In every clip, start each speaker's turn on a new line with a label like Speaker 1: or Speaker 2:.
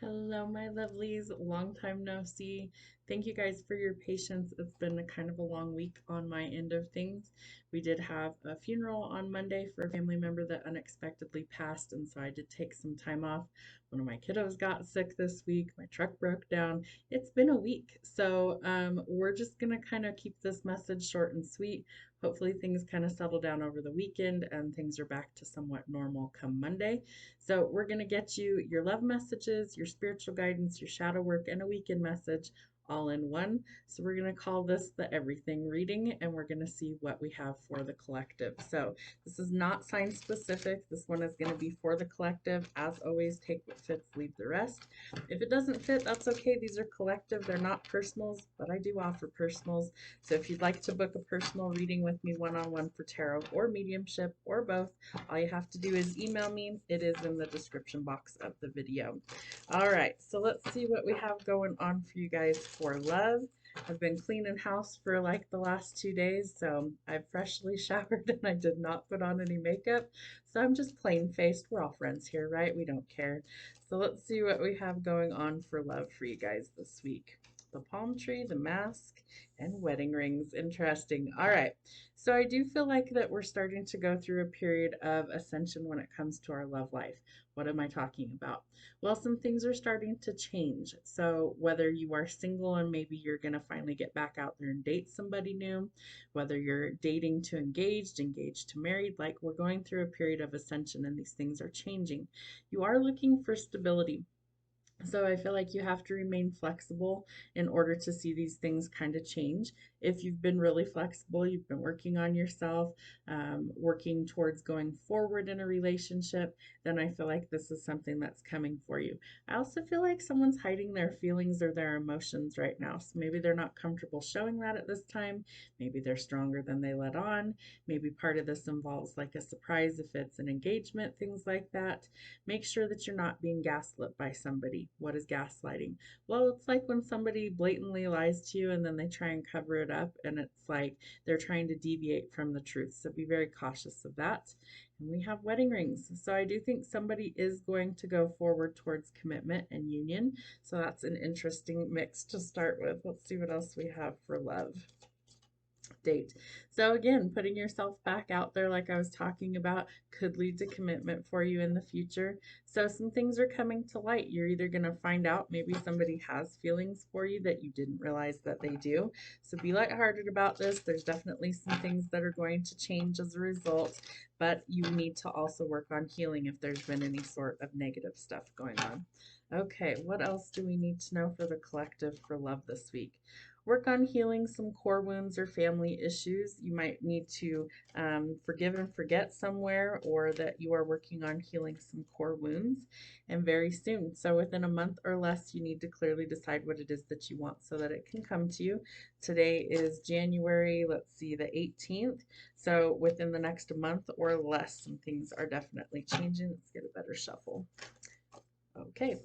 Speaker 1: Hello, my lovelies. Long time no see. Thank you guys for your patience. It's been a kind of a long week on my end of things. We did have a funeral on Monday for a family member that unexpectedly passed, and so I did take some time off. One of my kiddos got sick this week. My truck broke down. It's been a week, so we're just gonna kind of keep this message short and sweet. Hopefully, things kind of settle down over the weekend and things are back to somewhat normal come Monday. So we're going to get you your love messages, your spiritual guidance, your shadow work, and a weekend message all in one. So we're going to call this the everything reading, and we're going to see what we have for the collective. So this is not sign specific. This one is going to be for the collective. As always, take what fits, leave the rest. If it doesn't fit, that's okay. These are collective. They're not personals, but I do offer personals. So if you'd like to book a personal reading with me one-on-one for tarot or mediumship or both, all you have to do is email me. It is in the description box of the video. All right, so let's see what we have going on for you guys for love. I've been cleaning house for like the last 2 days, so I've freshly showered and I did not put on any makeup. So I'm just plain faced. We're all friends here, right? We don't care. So let's see what we have going on for love for you guys this week. The palm tree, the mask, and wedding rings. Interesting. All right. So I do feel like that we're starting to go through a period of ascension when it comes to our love life. What am I talking about? Well, some things are starting to change. So whether you are single and maybe you're going to finally get back out there and date somebody new, whether you're dating to engaged, engaged to married, like we're going through a period of ascension and these things are changing. You are looking for stability. So I feel like you have to remain flexible in order to see these things kind of change. If you've been really flexible, you've been working on yourself, working towards going forward in a relationship, then I feel like this is something that's coming for you. I also feel like someone's hiding their feelings or their emotions right now. So maybe they're not comfortable showing that at this time. Maybe they're stronger than they let on. Maybe part of this involves like a surprise if it's an engagement, things like that. Make sure that you're not being gaslit by somebody. What is gaslighting? Well, it's like when somebody blatantly lies to you and then they try and cover it up, and it's like they're trying to deviate from the truth. So be very cautious of that. And we have wedding rings. So I do think somebody is going to go forward towards commitment and union. So that's an interesting mix to start with. Let's see what else we have for love. Date. So again, putting yourself back out there like I was talking about could lead to commitment for you in the future. So some things are coming to light. You're either going to find out maybe somebody has feelings for you that you didn't realize that they do. So be lighthearted about this. There's definitely some things that are going to change as a result, but you need to also work on healing if there's been any sort of negative stuff going on. Okay, what else do we need to know for the collective for love this week? Work on healing some core wounds or family issues. You might need to forgive and forget somewhere, or that you are working on healing some core wounds, and very soon. So within a month or less, you need to clearly decide what it is that you want so that it can come to you. Today is January, let's see, the 18th. So within the next month or less, some things are definitely changing. Let's get a better shuffle. Okay.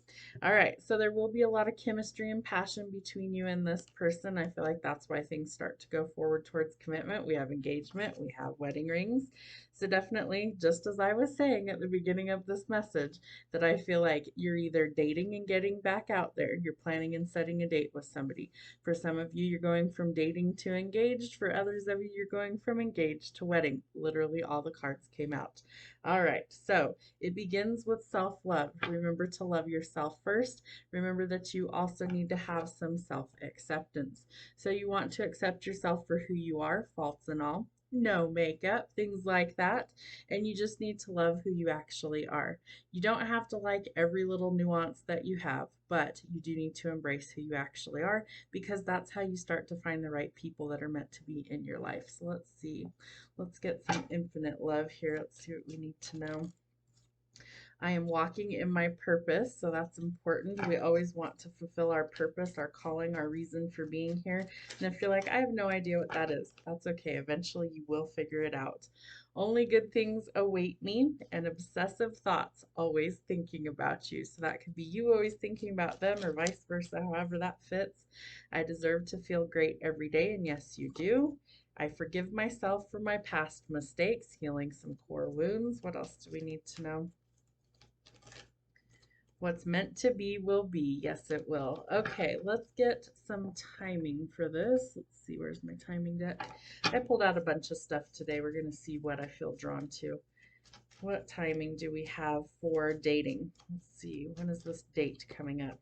Speaker 1: All right. So there will be a lot of chemistry and passion between you and this person. I feel like that's why things start to go forward towards commitment. We have engagement, we have wedding rings. So definitely, just as I was saying at the beginning of this message, that I feel like you're either dating and getting back out there, you're planning and setting a date with somebody. For some of you, you're going from dating to engaged. For others of you, you're going from engaged to wedding. Literally, all the cards came out. All right. So it begins with self-love. Remember to love yourself first. Remember that you also need to have some self-acceptance. So you want to accept yourself for who you are, faults and all. No makeup, things like that. And you just need to love who you actually are. You don't have to like every little nuance that you have, but you do need to embrace who you actually are, because that's how you start to find the right people that are meant to be in your life. So let's see. Let's get some infinite love here. Let's see what we need to know. I am walking in my purpose, so that's important. We always want to fulfill our purpose, our calling, our reason for being here. And if you're like, I have no idea what that is, that's okay. Eventually you will figure it out. Only good things await me, and obsessive thoughts always thinking about you. So that could be you always thinking about them, or vice versa, however that fits. I deserve to feel great every day, and yes, you do. I forgive myself for my past mistakes, healing some core wounds. What else do we need to know? What's meant to be will be. Yes, it will. Okay, let's get some timing for this. Let's see, where's my timing deck? I pulled out a bunch of stuff today. We're going to see what I feel drawn to. What timing do we have for dating? Let's see, when is this date coming up?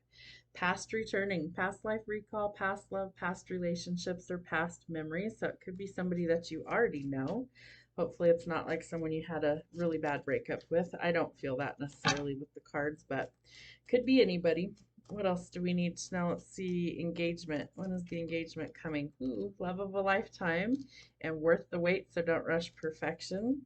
Speaker 1: Past returning, past life recall, past love, past relationships, or past memories. So it could be somebody that you already know. Hopefully it's not like someone you had a really bad breakup with. I don't feel that necessarily with the cards, but could be anybody. What else do we need to know? Let's see, engagement. When is the engagement coming? Ooh, love of a lifetime and worth the wait, so don't rush perfection.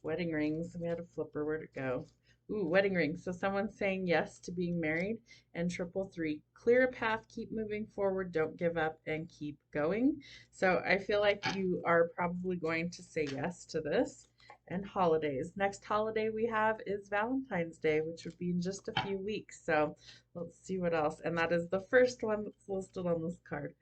Speaker 1: Wedding rings. We had a flipper. Where'd it go? Ooh, wedding rings. So someone's saying yes to being married. And triple three. Clear a path, keep moving forward, don't give up, and keep going. So I feel like you are probably going to say yes to this. And holidays. Next holiday we have is Valentine's Day, which would be in just a few weeks. So let's see what else. And that is the first one that's listed on this card.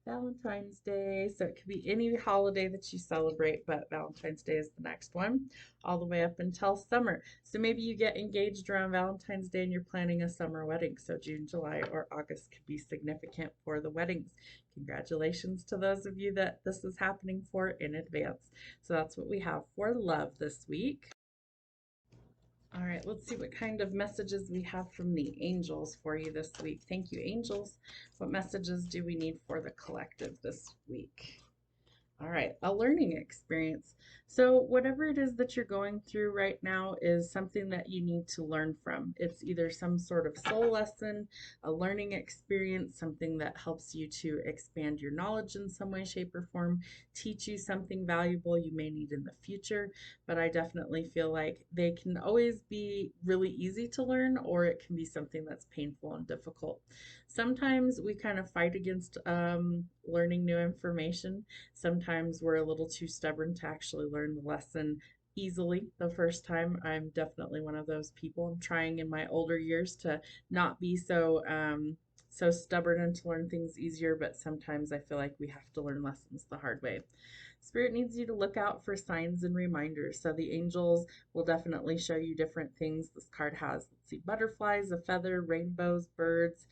Speaker 1: Valentine's Day. So it could be any holiday that you celebrate, but Valentine's Day is the next one, all the way up until summer. So maybe you get engaged around Valentine's Day and you're planning a summer wedding. So June, July, or August could be significant for the weddings. Congratulations to those of you that this is happening for in advance. So that's what we have for love this week. All right, let's see what kind of messages we have from the angels for you this week. Thank you, angels. What messages do we need for the collective this week? All right, a learning experience. So, whatever it is that you're going through right now is something that you need to learn from. It's either some sort of soul lesson, a learning experience, something that helps you to expand your knowledge in some way, shape, or form, teach you something valuable you may need in the future. But I definitely feel like they can always be really easy to learn, or it can be something that's painful and difficult. Sometimes we kind of fight against learning new information. Sometimes we're a little too stubborn to actually learn the lesson easily the first time. I'm definitely one of those people. I'm trying in my older years to not be so stubborn and to learn things easier, but sometimes I feel like we have to learn lessons the hard way. Spirit needs you to look out for signs and reminders. So the angels will definitely show you different things. This card has, let's see, butterflies, a feather, rainbows, birds.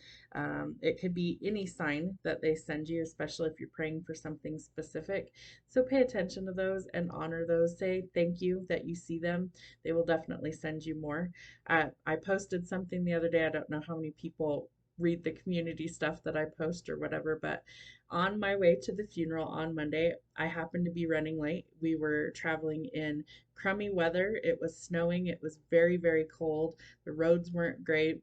Speaker 1: It could be any sign that they send you, especially if you're praying for something specific. So pay attention to those and honor those. Say thank you that you see them. They will definitely send you more. I posted something the other day. I don't know how many people read the community stuff that I post or whatever, but on my way to the funeral on Monday, I happened to be running late. We were traveling in crummy weather. It was snowing. It was very, very cold. The roads weren't great.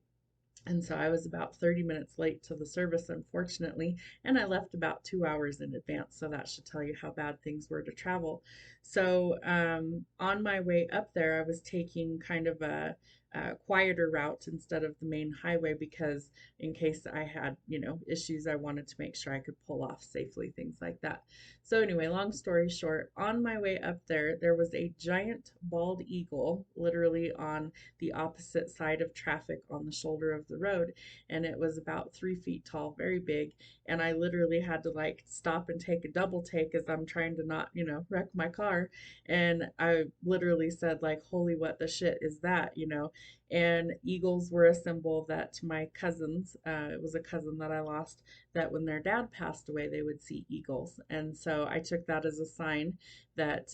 Speaker 1: And so I was about 30 minutes late to the service, unfortunately, and I left about 2 hours in advance. So that should tell you how bad things were to travel. So on my way up there, I was taking kind of a quieter route instead of the main highway because in case I had, issues, I wanted to make sure I could pull off safely, things like that. So anyway, long story short, on my way up there, there was a giant bald eagle literally on the opposite side of traffic on the shoulder of the road, and it was about 3 feet tall, very big. And I literally had to like stop and take a double take as I'm trying to not, wreck my car. And I literally said like, holy, what the shit is that? And eagles were a symbol that to my cousins, it was a cousin that I lost, that when their dad passed away, they would see eagles. And so I took that as a sign that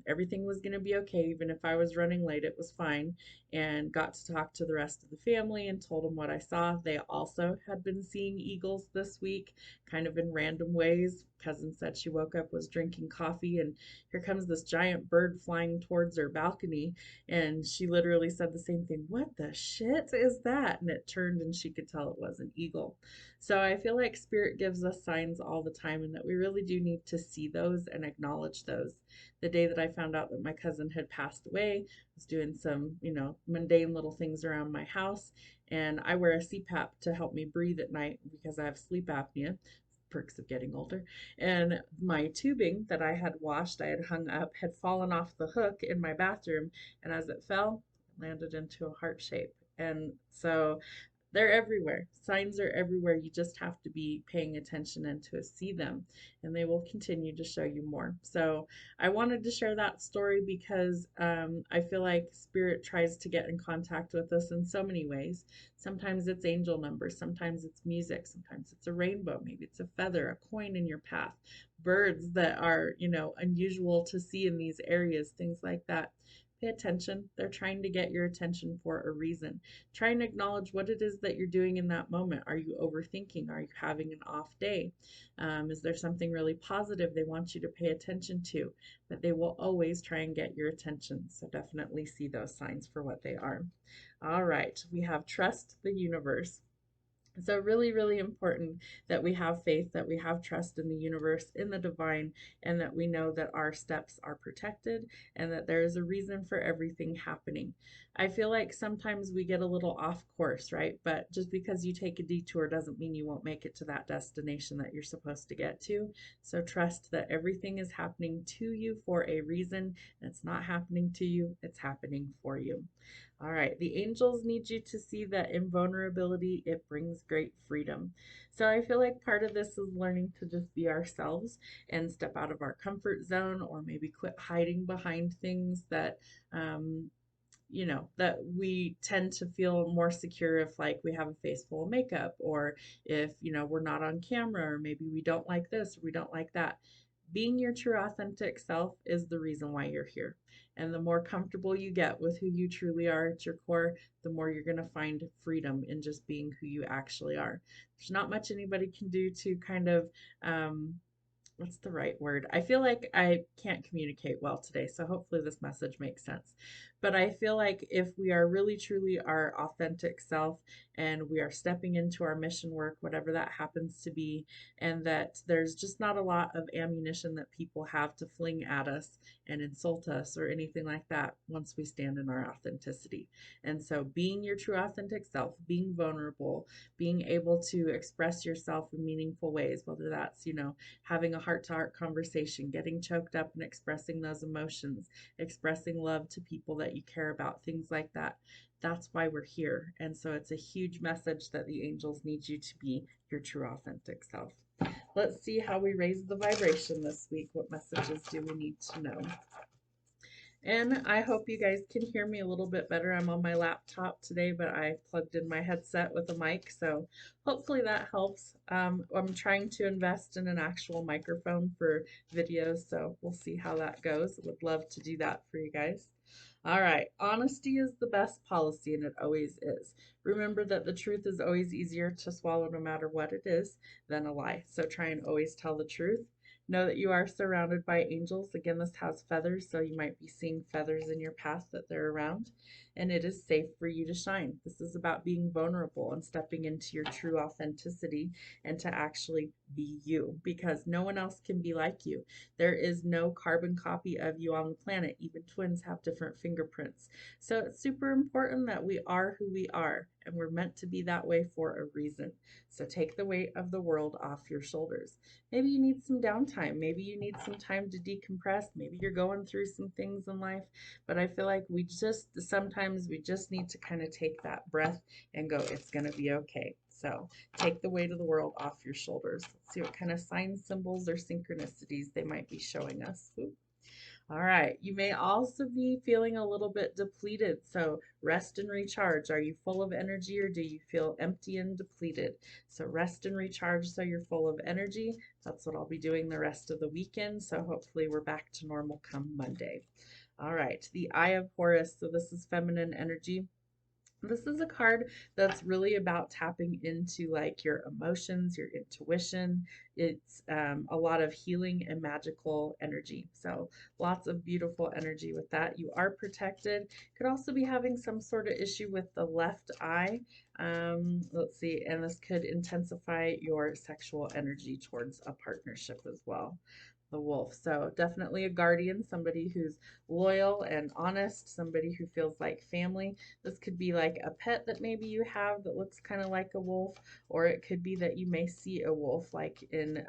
Speaker 1: everything was going to be okay. Even if I was running late, it was fine. And got to talk to the rest of the family and told them what I saw. They also had been seeing eagles this week, kind of in random ways. Cousin said she woke up, was drinking coffee, and here comes this giant bird flying towards her balcony. And she literally said the same thing. What the shit is that? And it turned and she could tell it was an eagle. So I feel like Spirit gives us signs all the time and that we really do need to see those and acknowledge those. The day that I found out that my cousin had passed away, was doing some, mundane little things around my house. And I wear a CPAP to help me breathe at night because I have sleep apnea. Perks of getting older. And my tubing that I had washed, I had hung up, had fallen off the hook in my bathroom. And as it fell, it landed into a heart shape. And so They're everywhere. Signs are everywhere. You just have to be paying attention and to see them, and they will continue to show you more. So I wanted to share that story because I feel like Spirit tries to get in contact with us in so many ways. Sometimes it's angel numbers, sometimes it's music, sometimes it's a rainbow, maybe it's a feather, a coin in your path, birds that are, unusual to see in these areas, things like that. Pay attention. They're trying to get your attention for a reason. Try and acknowledge what it is that you're doing in that moment. Are you overthinking? Are you having an off day? Is there something really positive they want you to pay attention to? But they will always try and get your attention. So definitely see those signs for what they are. All right, we have trust the universe. So really, really important that we have faith, that we have trust in the universe, in the divine, and that we know that our steps are protected and that there is a reason for everything happening. I feel like sometimes we get a little off course, right? But just because you take a detour doesn't mean you won't make it to that destination that you're supposed to get to. So trust that everything is happening to you for a reason. And it's not happening to you, it's happening for you. All right, the angels need you to see that in vulnerability, it brings great freedom. So I feel like part of this is learning to just be ourselves and step out of our comfort zone, or maybe quit hiding behind things that, that we tend to feel more secure if, like, we have a face full of makeup, or if, we're not on camera, or maybe we don't like this or we don't like that. Being your true authentic self is the reason why you're here. And the more comfortable you get with who you truly are at your core, the more you're going to find freedom in just being who you actually are. There's not much anybody can do to kind of, what's the right word? I feel like I can't communicate well today, so hopefully this message makes sense. But I feel like if we are really truly our authentic self and we are stepping into our mission work, whatever that happens to be, and that there's just not a lot of ammunition that people have to fling at us and insult us or anything like that once we stand in our authenticity. And so being your true authentic self, being vulnerable, being able to express yourself in meaningful ways, whether that's, having a heart-to-heart conversation, getting choked up and expressing those emotions, expressing love to people that you care about, things like that. That's why we're here. And so it's a huge message that the angels need you to be your true authentic self. Let's see how we raise the vibration this week. What messages do we need to know? And I hope you guys can hear me a little bit better. I'm on my laptop today, but I plugged in my headset with a mic, so hopefully that helps. I'm trying to invest in an actual microphone for videos, so we'll see how that goes. Would love to do that for you guys. All right, honesty is the best policy, and it always is. Remember that the truth is always easier to swallow, no matter what it is, than a lie. So try and always tell the truth. Know that you are surrounded by angels. Again, this has feathers, so you might be seeing feathers in your path that they're around. And it is safe for you to shine. This is about being vulnerable and stepping into your true authenticity and to actually be you, because no one else can be like you. There is no carbon copy of you on the planet. Even twins have different fingerprints. So it's super important that we are who we are, and we're meant to be that way for a reason. So take the weight of the world off your shoulders. Maybe you need some downtime. Maybe you need some time to decompress. Maybe you're going through some things in life. But I feel like sometimes we just need to kind of take that breath and go, it's going to be okay. So take the weight of the world off your shoulders. Let's see what kind of signs, symbols, or synchronicities they might be showing us. Ooh. All right, you may also be feeling a little bit depleted, so rest and recharge. Are you full of energy, or do you feel empty and depleted? So rest and recharge so you're full of energy. That's what I'll be doing the rest of the weekend, so hopefully we're back to normal come Monday. All right, the Eye of Horus, so this is feminine energy. This is a card that's really about tapping into, like, your emotions, your intuition. It's a lot of healing and magical energy. So lots of beautiful energy with that. You are protected. Could also be having some sort of issue with the left eye. Let's see, and this could intensify your sexual energy towards a partnership as well. The wolf. So definitely a guardian, somebody who's loyal and honest, somebody who feels like family. This could be like a pet that maybe you have that looks kind of like a wolf, or it could be that you may see a wolf like in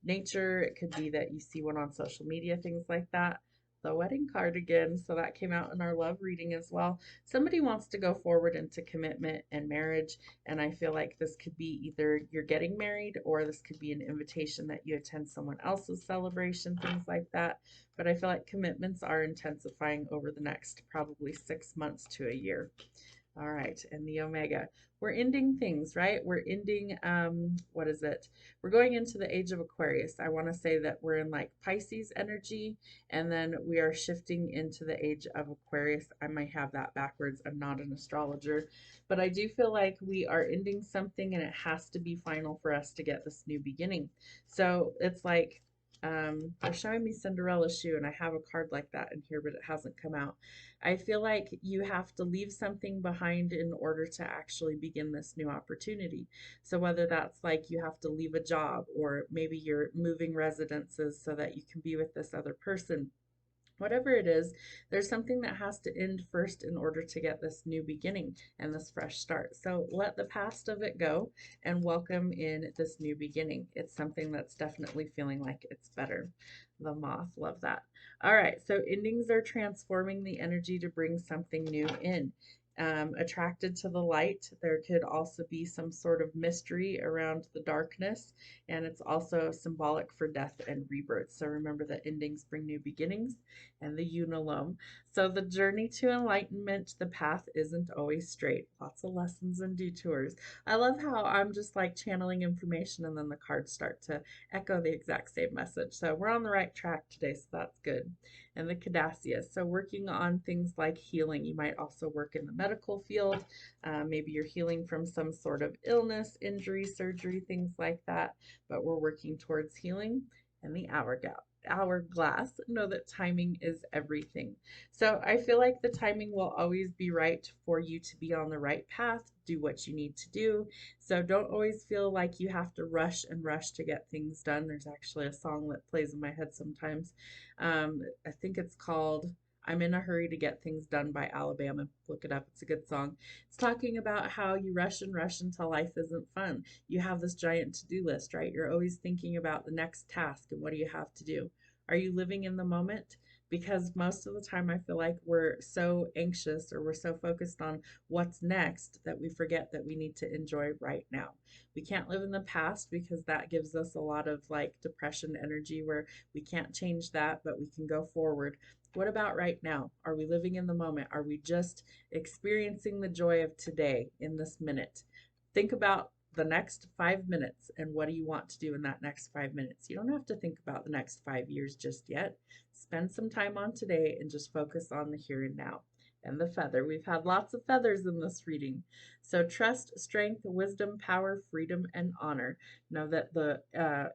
Speaker 1: nature. It could be that you see one on social media, things like that. the wedding card again. So that came out in our love reading as well. Somebody wants to go forward into commitment and marriage. And I feel like this could be either you're getting married or this could be an invitation that you attend someone else's celebration, things like that. But I feel like commitments are intensifying over the next probably 6 months to a year. All right, and the Omega. We're ending things, right? We're ending, what is it? We're going into the age of Aquarius. I want to say that we're in like Pisces energy, and then we are shifting into the age of Aquarius. I might have that backwards. I'm not an astrologer, but I do feel like we are ending something and it has to be final for us to get this new beginning. So it's like, they're showing me Cinderella's shoe, and I have a card like that in here, but it hasn't come out. I feel like you have to leave something behind in order to actually begin this new opportunity. So whether that's like you have to leave a job, or maybe you're moving residences so that you can be with this other person. Whatever it is, there's something that has to end first in order to get this new beginning and this fresh start. So let the past of it go and welcome in this new beginning. It's something that's definitely feeling like it's better. The moth, love that. All right, so endings are transforming the energy to bring something new in. Attracted to the light, there could also be some sort of mystery around the darkness, and it's also symbolic for death and rebirth. So remember that endings bring new beginnings, and the unalome. So the journey to enlightenment, the path isn't always straight. Lots of lessons and detours. I love how I'm just like channeling information and then the cards start to echo the exact same message. So we're on the right track today, so that's good. And the Caduceus. So working on things like healing. You might also work in the medical field. Maybe you're healing from some sort of illness, injury, surgery, things like that. But we're working towards healing. And the hourglass, know that timing is everything. So I feel like the timing will always be right for you to be on the right path, do what you need to do. So don't always feel like you have to rush and rush to get things done. There's actually a song that plays in my head sometimes. I think it's called I'm in a Hurry to Get Things Done by Alabama. Look it up. It's a good song. It's talking about how you rush and rush until life isn't fun. You have this giant to-do list, right? You're always thinking about the next task and what do you have to do. Are you living in the moment? Because most of the time I feel like we're so anxious or we're so focused on what's next that we forget that we need to enjoy right now. We can't live in the past because that gives us a lot of like depression energy where we can't change that, but we can go forward. What about right now? Are we living in the moment? Are we just experiencing the joy of today in this minute? Think about the next 5 minutes and what do you want to do in that next 5 minutes? You don't have to think about the next 5 years just yet. Spend some time on today and just focus on the here and now. And the feather. We've had lots of feathers in this reading. So trust, strength, wisdom, power, freedom, and honor. Know that the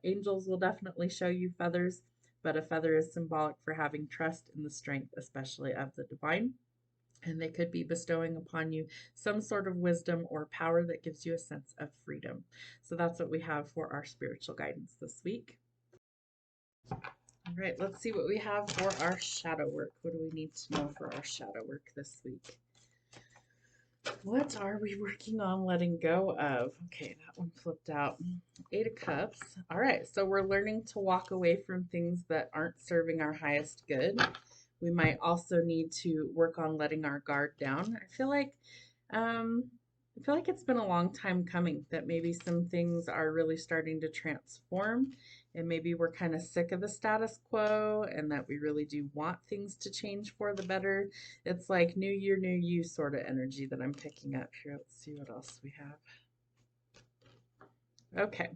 Speaker 1: angels will definitely show you feathers, but a feather is symbolic for having trust in the strength, especially of the divine. And they could be bestowing upon you some sort of wisdom or power that gives you a sense of freedom. So that's what we have for our spiritual guidance this week. All right, let's see what we have for our shadow work. What do we need to know for our shadow work this week? What are we working on letting go of? Okay, that one flipped out. 8 of Cups. All right, so we're learning to walk away from things that aren't serving our highest good. We might also need to work on letting our guard down. I feel like it's been a long time coming that maybe some things are really starting to transform, and maybe we're kind of sick of the status quo and that we really do want things to change for the better. It's like new year, new you sort of energy that I'm picking up here. Let's see what else we have. Okay,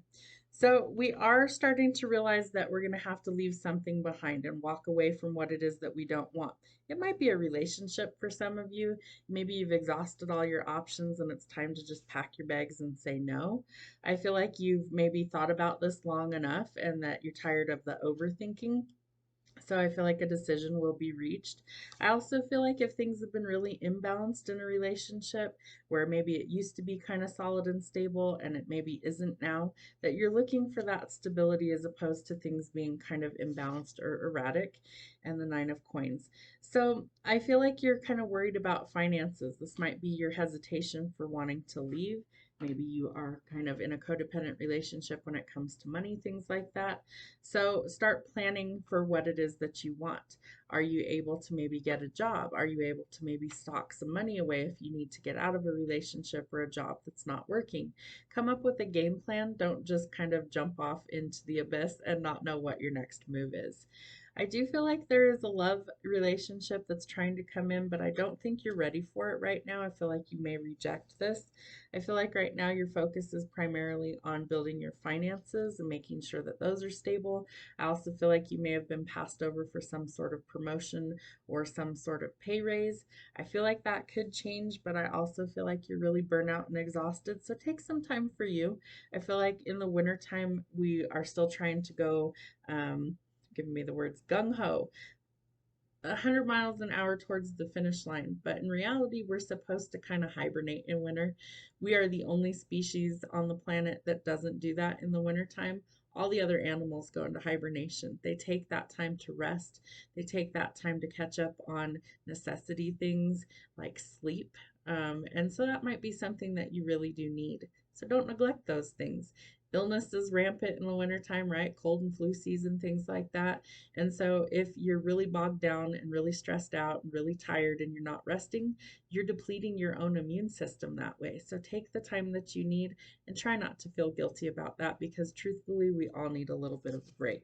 Speaker 1: so we are starting to realize that we're going to have to leave something behind and walk away from what it is that we don't want. It might be a relationship for some of you. Maybe you've exhausted all your options and it's time to just pack your bags and say no. I feel like you've maybe thought about this long enough and that you're tired of the overthinking. So I feel like a decision will be reached. I also feel like if things have been really imbalanced in a relationship, where maybe it used to be kind of solid and stable and it maybe isn't now, that you're looking for that stability as opposed to things being kind of imbalanced or erratic. And the 9 of Coins. So I feel like you're kind of worried about finances. This might be your hesitation for wanting to leave. Maybe you are kind of in a codependent relationship when it comes to money, things like that. So start planning for what it is that you want. Are you able to maybe get a job? Are you able to maybe stock some money away if you need to get out of a relationship or a job that's not working? Come up with a game plan. Don't just kind of jump off into the abyss and not know what your next move is. I do feel like there is a love relationship that's trying to come in, but I don't think you're ready for it right now. I feel like you may reject this. I feel like right now your focus is primarily on building your finances and making sure that those are stable. I also feel like you may have been passed over for some sort of promotion or some sort of pay raise. I feel like that could change, but I also feel like you're really burnout and exhausted. So take some time for you. I feel like in the wintertime, we are still trying to go, giving me the words gung ho, 100 miles an hour towards the finish line. But in reality, we're supposed to kind of hibernate in winter. We are the only species on the planet that doesn't do that in the wintertime. All the other animals go into hibernation. They take that time to rest. They take that time to catch up on necessity things like sleep. And so that might be something that you really do need. So don't neglect those things. Illness is rampant in the wintertime, right? Cold and flu season, things like that. And so if you're really bogged down and really stressed out and really tired and you're not resting, you're depleting your own immune system that way. So take the time that you need and try not to feel guilty about that, because truthfully, we all need a little bit of a break.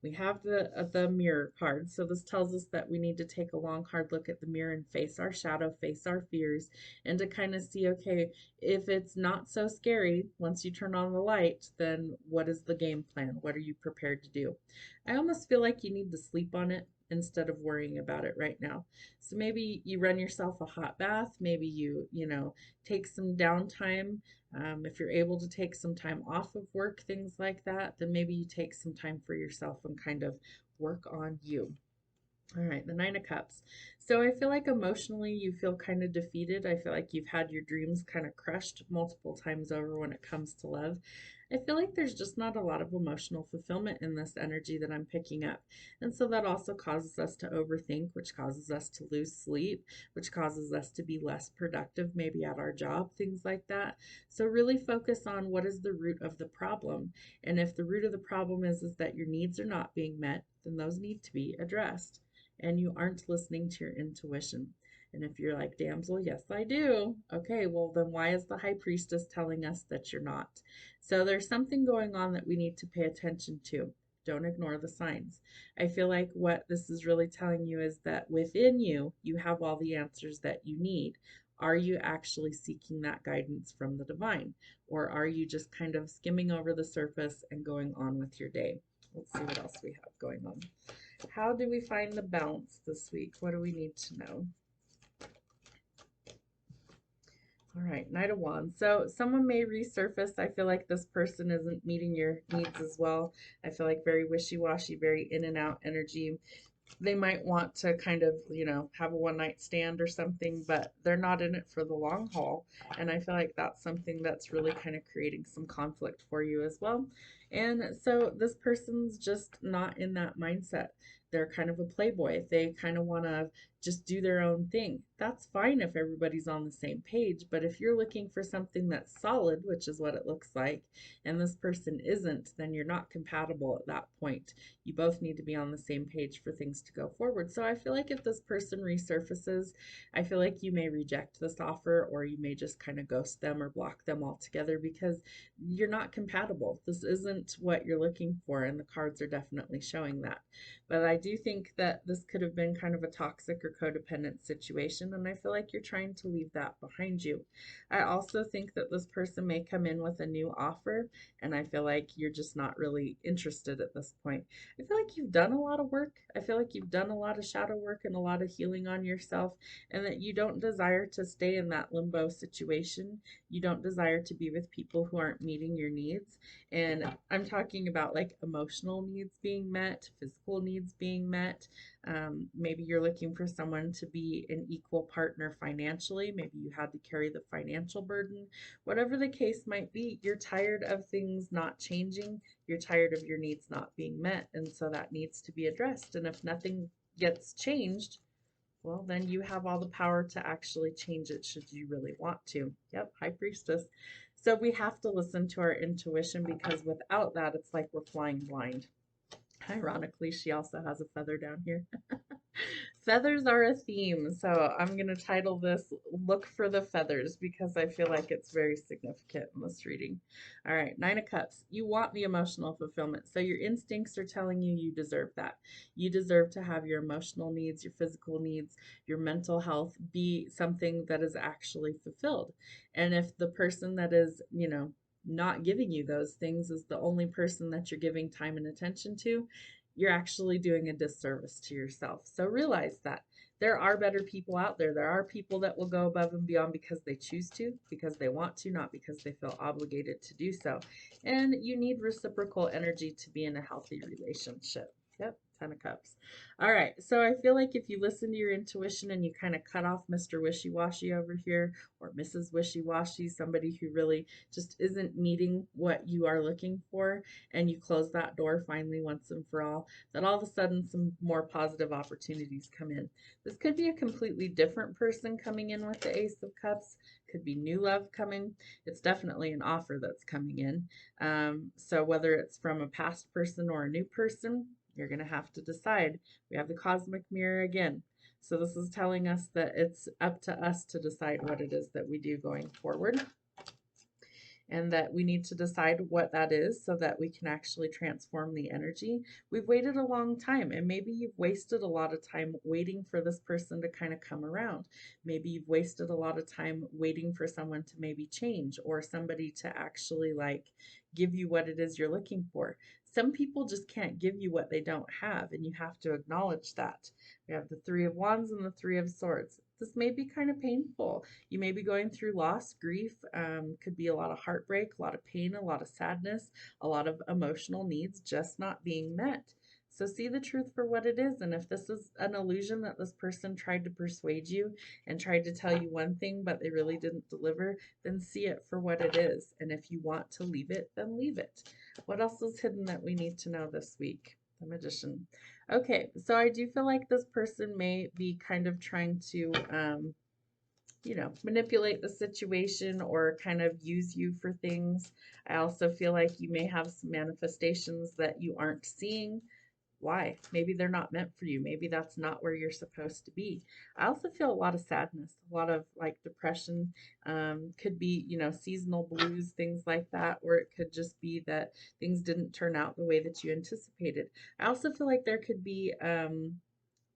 Speaker 1: We have the mirror card. So this tells us that we need to take a long, hard look at the mirror and face our shadow, face our fears, and to kind of see, okay, if it's not so scary, once you turn on the light, then what is the game plan? What are you prepared to do? I almost feel like you need to sleep on it instead of worrying about it right now. So maybe you run yourself a hot bath, maybe you take some downtime. If you're able to take some time off of work, things like that, then maybe you take some time for yourself and kind of work on you. All right, the Nine of Cups. So I feel like emotionally you feel kind of defeated. I feel like you've had your dreams kind of crushed multiple times over when it comes to love. I feel like there's just not a lot of emotional fulfillment in this energy that I'm picking up. And so that also causes us to overthink, which causes us to lose sleep, which causes us to be less productive, maybe at our job, things like that. So really focus on what is the root of the problem. And if the root of the problem is that your needs are not being met, then those need to be addressed and you aren't listening to your intuition. And if you're like, damsel, yes, I do. Okay, well, then why is the high priestess telling us that you're not? So there's something going on that we need to pay attention to. Don't ignore the signs. I feel like what this is really telling you is that within you, you have all the answers that you need. Are you actually seeking that guidance from the divine? Or are you just kind of skimming over the surface and going on with your day? Let's see what else we have going on. How do we find the balance this week? What do we need to know? All right, Knight of Wands. So someone may resurface. I feel like this person isn't meeting your needs as well. I feel like very wishy-washy, very in and out energy. They might want to kind of, have a one-night stand or something, but they're not in it for the long haul. And I feel like that's something that's really kind of creating some conflict for you as well. And so this person's just not in that mindset. They're kind of a playboy. They kind of want to just do their own thing. That's fine if everybody's on the same page, but if you're looking for something that's solid, which is what it looks like, and this person isn't, then you're not compatible at that point. You both need to be on the same page for things to go forward. So I feel like if this person resurfaces, I feel like you may reject this offer, or you may just kind of ghost them or block them altogether because you're not compatible. This isn't what you're looking for, and the cards are definitely showing that. But I do think that this could have been kind of a toxic or codependent situation, and I feel like you're trying to leave that behind you. I also think that this person may come in with a new offer, and I feel like you're just not really interested at this point. I feel like you've done a lot of work. I feel like you've done a lot of shadow work and a lot of healing on yourself, and that you don't desire to stay in that limbo situation. You don't desire to be with people who aren't meeting your needs. And I'm talking about like emotional needs being met, physical needs being met. Maybe you're looking for someone to be an equal partner financially. Maybe you had to carry the financial burden. Whatever the case might be, you're tired of things not changing. You're tired of your needs not being met. And so that needs to be addressed. And if nothing gets changed, Well, then you have all the power to actually change it should you really want to. Yep, High Priestess. So we have to listen to our intuition, because without that, it's like we're flying blind. Ironically, she also has a feather down here. Feathers are a theme, so I'm going to title this Look for the Feathers, because I feel like it's very significant in this reading. All right, Nine of Cups. You want the emotional fulfillment, so your instincts are telling you you deserve that. You deserve to have your emotional needs, your physical needs, your mental health be something that is actually fulfilled. And if the person that is, not giving you those things is the only person that you're giving time and attention to, you're actually doing a disservice to yourself. So realize that there are better people out there. There are people that will go above and beyond because they choose to, because they want to, not because they feel obligated to do so. And you need reciprocal energy to be in a healthy relationship. Yep, Ten of Cups. All right, so I feel like if you listen to your intuition and you kind of cut off Mr. Wishy-Washy over here, or Mrs. Wishy-Washy, somebody who really just isn't meeting what you are looking for, and you close that door finally once and for all, then all of a sudden some more positive opportunities come in. This could be a completely different person coming in with the Ace of Cups, could be new love coming. It's definitely an offer that's coming in. So whether it's from a past person or a new person, you're going to have to decide. We have the cosmic mirror again. So this is telling us that it's up to us to decide what it is that we do going forward, and that we need to decide what that is so that we can actually transform the energy. We've waited a long time, and maybe you've wasted a lot of time waiting for this person to kind of come around. Maybe you've wasted a lot of time waiting for someone to maybe change, or somebody to actually like give you what it is you're looking for. Some people just can't give you what they don't have, and you have to acknowledge that. We have the Three of Wands and the Three of Swords. This may be kind of painful. You may be going through loss, grief, could be a lot of heartbreak, a lot of pain, a lot of sadness, a lot of emotional needs just not being met. So see the truth for what it is. And if this is an illusion that this person tried to persuade you and tried to tell you one thing, but they really didn't deliver, then see it for what it is. And if you want to leave it, then leave it. What else is hidden that we need to know this week? The Magician. Okay, so I do feel like this person may be kind of trying to, manipulate the situation or kind of use you for things. I also feel like you may have some manifestations that you aren't seeing. Why? Maybe they're not meant for you. Maybe that's not where you're supposed to be. I also feel a lot of sadness, a lot of like depression, could be, seasonal blues, things like that, or it could just be that things didn't turn out the way that you anticipated. I also feel like there could be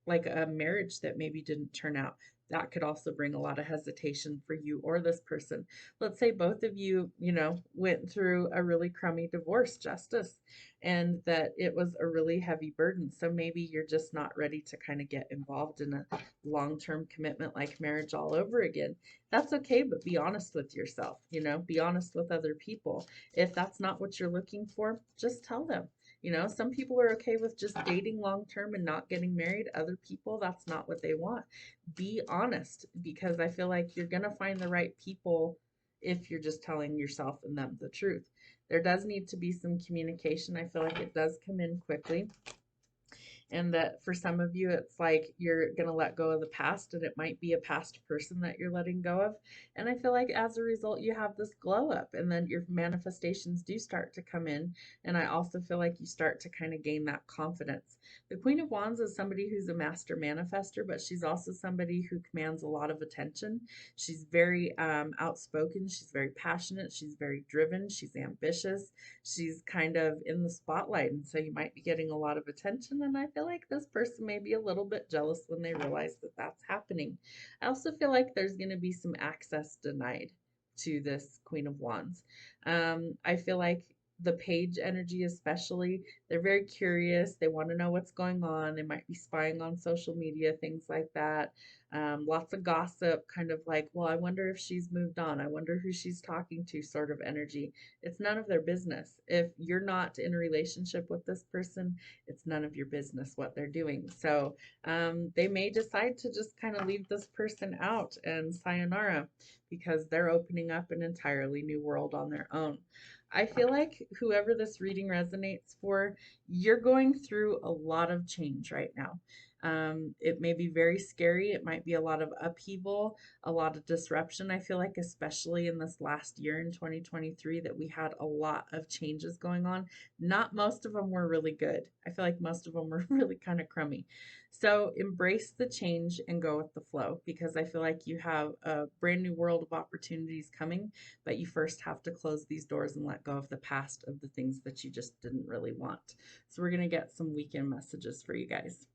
Speaker 1: like a marriage that maybe didn't turn out. That could also bring a lot of hesitation for you or this person. Let's say both of you, went through a really crummy divorce, Justice, and that it was a really heavy burden. So maybe you're just not ready to kind of get involved in a long-term commitment like marriage all over again. That's okay, but be honest with yourself, be honest with other people. If that's not what you're looking for, just tell them. Some people are okay with just dating long term and not getting married. Other people, that's not what they want. Be honest, because I feel like you're going to find the right people if you're just telling yourself and them the truth. There does need to be some communication. I feel like it does come in quickly. And that for some of you, it's like you're going to let go of the past, and it might be a past person that you're letting go of. And I feel like as a result, you have this glow up, and then your manifestations do start to come in. And I also feel like you start to kind of gain that confidence. The Queen of Wands is somebody who's a master manifester, but she's also somebody who commands a lot of attention. She's very outspoken. She's very passionate. She's very driven. She's ambitious. She's kind of in the spotlight. And so you might be getting a lot of attention. And I feel like this person may be a little bit jealous when they realize that that's happening. I also feel like there's going to be some access denied to this Queen of Wands. I feel like the page energy especially, they're very curious. They want to know what's going on. They might be spying on social media, things like that. Lots of gossip, kind of like, well, I wonder if she's moved on. I wonder who she's talking to sort of energy. It's none of their business. If you're not in a relationship with this person, it's none of your business what they're doing. So they may decide to just kind of leave this person out and sayonara, because they're opening up an entirely new world on their own. I feel like whoever this reading resonates for, you're going through a lot of change right now. It may be very scary. It might be a lot of upheaval, a lot of disruption. I feel like, especially in this last year in 2023, that we had a lot of changes going on. Not most of them were really good. I feel like most of them were really kind of crummy. So embrace the change and go with the flow, because I feel like you have a brand new world of opportunities coming, but you first have to close these doors and let go of the past, of the things that you just didn't really want. So we're going to get some weekend messages for you guys.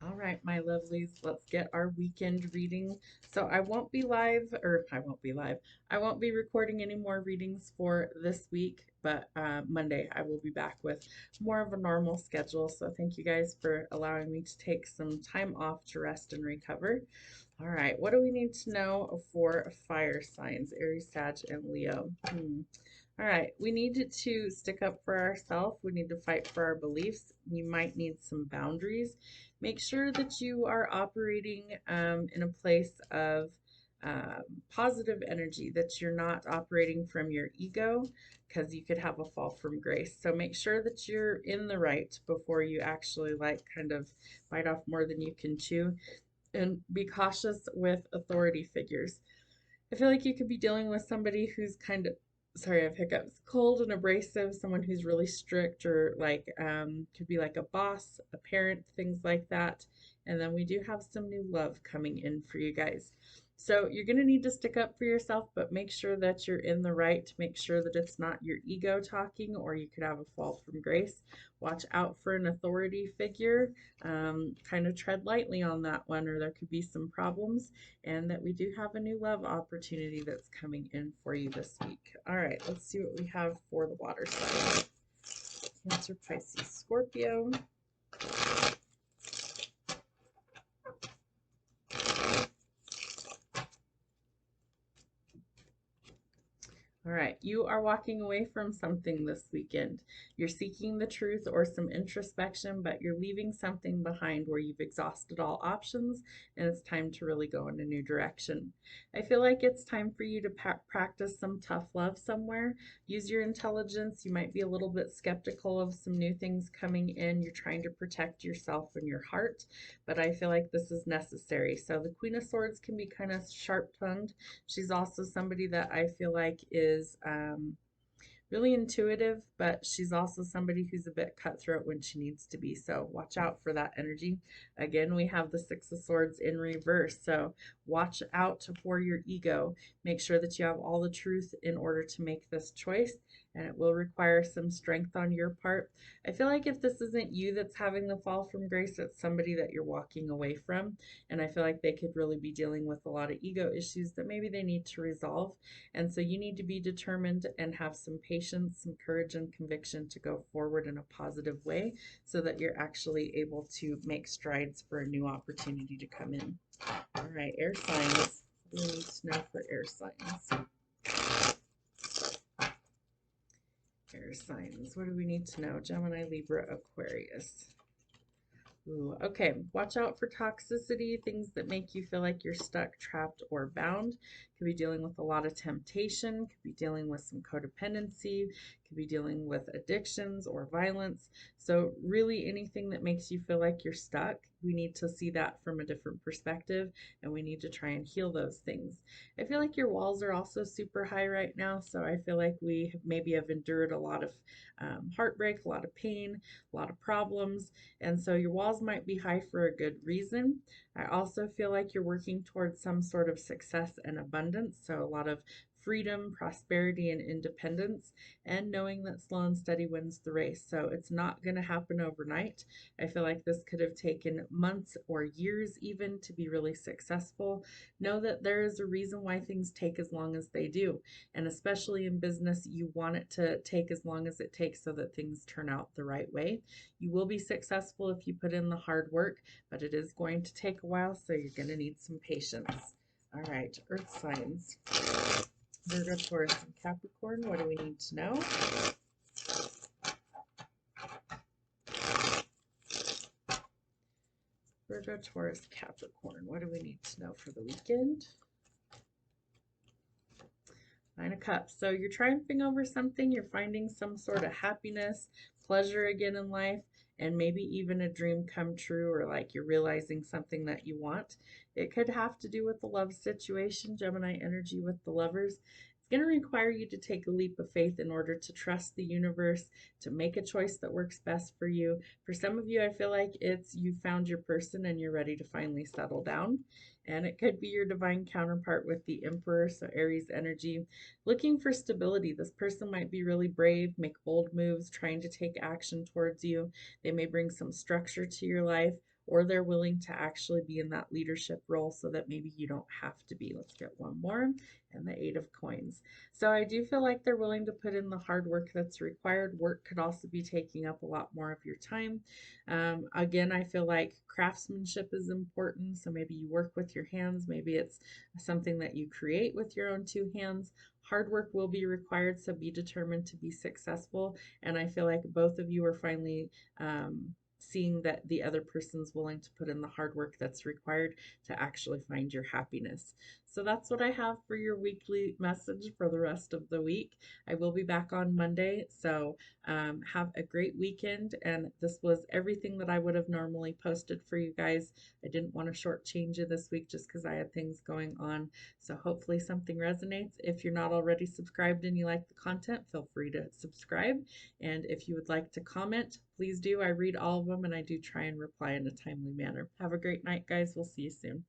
Speaker 1: All right, my lovelies, let's get our weekend reading. So I won't be live, or I won't be live. I won't be recording any more readings for this week, but Monday I will be back with more of a normal schedule. So thank you guys for allowing me to take some time off to rest and recover. All right, what do we need to know for fire signs, Aries, Sag, and Leo? All right, we need to stick up for ourselves. We need to fight for our beliefs. You might need some boundaries. Make sure that you are operating in a place of positive energy, that you're not operating from your ego, because you could have a fall from grace. So make sure that you're in the right before you actually like kind of bite off more than you can chew. And be cautious with authority figures. I feel like you could be dealing with somebody who's kind of, sorry, I have hiccups, cold and abrasive, someone who's really strict, or like could be like a boss, a parent, things like that. And then we do have some new love coming in for you guys. So you're going to need to stick up for yourself, but make sure that you're in the right. Make sure that it's not your ego talking, or you could have a fall from grace. Watch out for an authority figure. Kind of tread lightly on that one, or there could be some problems. And that we do have a new love opportunity that's coming in for you this week. All right, let's see what we have for the water signs. Cancer, Pisces, Scorpio. All right, you are walking away from something this weekend. You're seeking the truth or some introspection, but you're leaving something behind where you've exhausted all options and it's time to really go in a new direction. I feel like it's time for you to practice some tough love somewhere. Use your intelligence. You might be a little bit skeptical of some new things coming in. You're trying to protect yourself and your heart, but I feel like this is necessary. So the Queen of Swords can be kind of sharp-tongued. She's also somebody that I feel like is really intuitive, but she's also somebody who's a bit cutthroat when she needs to be. So watch out for that energy. Again, we have the Six of Swords in reverse. So watch out for your ego. Make sure that you have all the truth in order to make this choice, and it will require some strength on your part. I feel like if this isn't you that's having the fall from grace, it's somebody that you're walking away from. And I feel like they could really be dealing with a lot of ego issues that maybe they need to resolve. And so you need to be determined and have some patience, some courage, and conviction to go forward in a positive way, so that you're actually able to make strides for a new opportunity to come in. All right, air signs. What do we need to know for air signs? Air signs. What do we need to know? Gemini, Libra, Aquarius. Ooh, okay, watch out for toxicity, things that make you feel like you're stuck, trapped, or bound. Could be dealing with a lot of temptation, could be dealing with some codependency, could be dealing with addictions or violence. So really anything that makes you feel like you're stuck, we need to see that from a different perspective, and we need to try and heal those things. I feel like your walls are also super high right now, so I feel like we maybe have endured a lot of heartbreak, a lot of pain, a lot of problems, and so your walls might be high for a good reason. I also feel like you're working towards some sort of success and abundance, so a lot of freedom, prosperity, and independence, and knowing that slow and steady wins the race. So it's not going to happen overnight. I feel like this could have taken months or years even to be really successful. Know that there is a reason why things take as long as they do. And especially in business, you want it to take as long as it takes so that things turn out the right way. You will be successful if you put in the hard work, but it is going to take a while, so you're going to need some patience. All right, earth signs. Virgo, Taurus, and Capricorn, what do we need to know? Virgo, Taurus, Capricorn, what do we need to know for the weekend? Nine of Cups. So you're triumphing over something. You're finding some sort of happiness, pleasure again in life. and maybe even a dream come true, or like you're realizing something that you want. It could have to do with the love situation, Gemini energy with the lovers. It's going to require you to take a leap of faith in order to trust the universe, to make a choice that works best for you. For some of you, I feel like it's you found your person and you're ready to finally settle down. And it could be your divine counterpart with the Emperor, so Aries energy, looking for stability. This person might be really brave, make bold moves, trying to take action towards you. They may bring some structure to your life, or they're willing to actually be in that leadership role so that maybe you don't have to be. Let's get one more, and the Eight of Coins. So I do feel like they're willing to put in the hard work that's required. Work could also be taking up a lot more of your time. Again, I feel like craftsmanship is important. So maybe you work with your hands, maybe it's something that you create with your own two hands. Hard work will be required, so be determined to be successful. And I feel like both of you are finally seeing that the other person's willing to put in the hard work that's required to actually find your happiness. So that's what I have for your weekly message for the rest of the week. I will be back on Monday, so have a great weekend. And this was everything that I would have normally posted for you guys. I didn't want to shortchange you this week just because I had things going on. So hopefully something resonates. If you're not already subscribed and you like the content, feel free to subscribe. And if you would like to comment, please do. I read all of them and I do try and reply in a timely manner. Have a great night, guys. We'll see you soon.